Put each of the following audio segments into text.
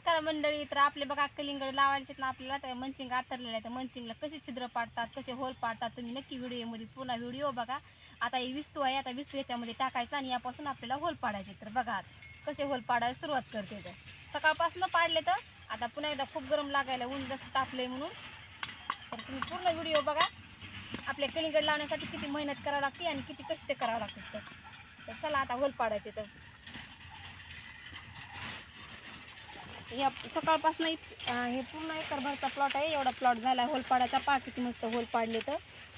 नमस्कार मंडळी. तर आपले बघा कलिंगड लावायचे ना आपल्याला, तर मंचिंग आतरलेलं आहे. तर मंचिंगला कसे छिद्र पाडतात, कसे होल पाडतात तुम्ही नक्की व्हिडिओमध्ये पूर्ण व्हिडिओ बघा. आता ही विस्तू आहे, आता विस्तू याच्यामध्ये टाकायचा आणि यापासून आपल्याला होल पाडायचे. तर बघा कसे होल पाडायला सुरुवात करते. तर सकाळपासून पाडले तर आता पुन्हा एकदा खूप गरम लागायला, ऊन जास्त तापले म्हणून. तर तुम्ही पूर्ण व्हिडिओ बघा. आपले कलिंगड लावण्यासाठी किती मेहनत करावं लागते आणि किती कष्ट करावं लागते. तर चला आता होल पाडायचे. तर या सकाळपासून हे पूर्ण एकरभरचा प्लॉट आहे. एवढा प्लॉट झाला होल पाडायचा. पहा किती मस्त होल पाडले. तर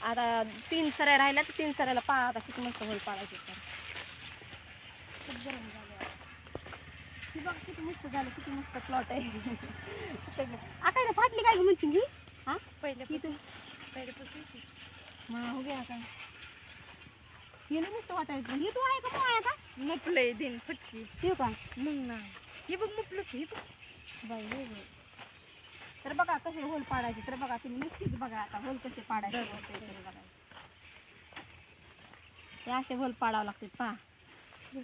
आता 3 सऱ्या राहिल्या, तर 3 सऱ्याला पहा आता किती मस्त होल पाडायचे. तर खूप गरम झाले. ही बघ किती मस्त झालं, किती मस्त प्लॉट आहे. आता फाटली काय म्हणते मी? हां पहिल्यापासून मग हो गया का हे नाही मस्त वाटायचं. हे तू आहे का मग आहे का मुपलंय दिन फटकी ठेव का मग ना हे बघ मुपलं हे बघ बाई हो बाई. तर बघा कसे होल पाडायचे. तर बघा तुम्ही नक्कीच बघा आता होल कसे पाडायचे. बघा हे असे होल पाडावं लागतात. पहा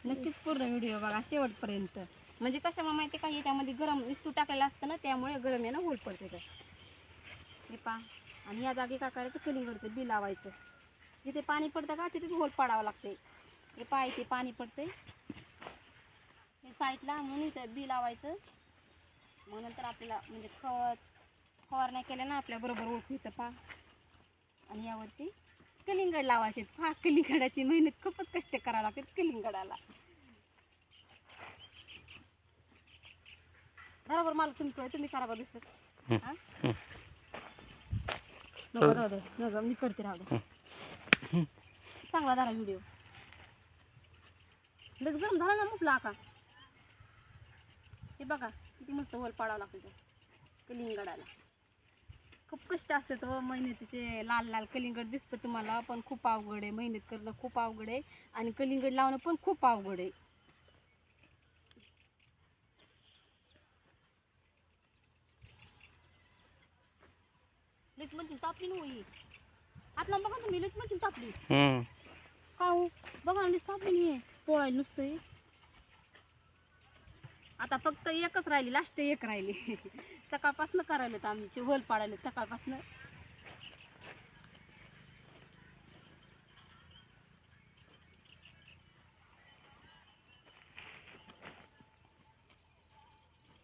नक्कीच पूर्ण व्हिडिओ बघा शेवटपर्यंत. म्हणजे कशामुळे माहिती का, याच्यामध्ये गरम विस्तू टाकलेला असतं ना, त्यामुळे गरम यानं होल पडते. तर हे पहा. आणि या जागी काय करायचं, कलिंगडचं बी लावायचं. जिथे पाणी पडतं का तिथेच होल पाडावं लागते. हे पहा इथे पाणी पडते हे साईडला, म्हणून इथं बी लावायचं. मग नंतर आपल्याला म्हणजे फवारण्या केल्या ना आपल्या बरोबर ओळखू इथं पहा. आणि यावरती कलिंगड लावायचे. पहा कलिंगडाची मेहनत खूपच कष्ट करावं लागते कलिंगडाला. बरोबर मला तुम्ही करा बरं दिसत. हां नको राहू दे, नको मी करते राहू दे. चांगला झाला व्हिडिओ. लस गरम झाला ना मुपला आका. हे बघा किती मस्त होल पाडावं लागतं कलिंगडाला. खूप कष्ट असते. तो मेहनतीचे लाल लाल कलिंगड दिसतं तुम्हाला, पण खूप अवघड आहे. मेहनत करणं खूप अवघड आहे आणि कलिंगड लावणं पण खूप अवघड आहे. लईच म्हणजे तापली नव्हे आतला बघा तुम्ही. लईच म्हणजे तापली का हो बघा ना, तापली आहे पोळायला नुसतं. आता फक्त एकच राहिली, लास्ट एक राहिली. सकाळपासून करायला तर आमची होल पाडायला सकाळपासून.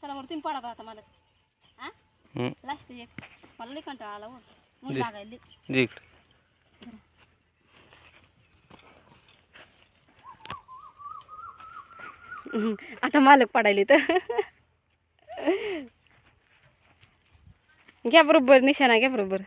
चला बरं तुम्ही पाडा बा आता मला. हां लास्ट एक मला लई कंटाळा आला हो, ऊन लागायला. आता मालक पडायले तर घ्या बरोबर निशाणा घ्या बरोबर.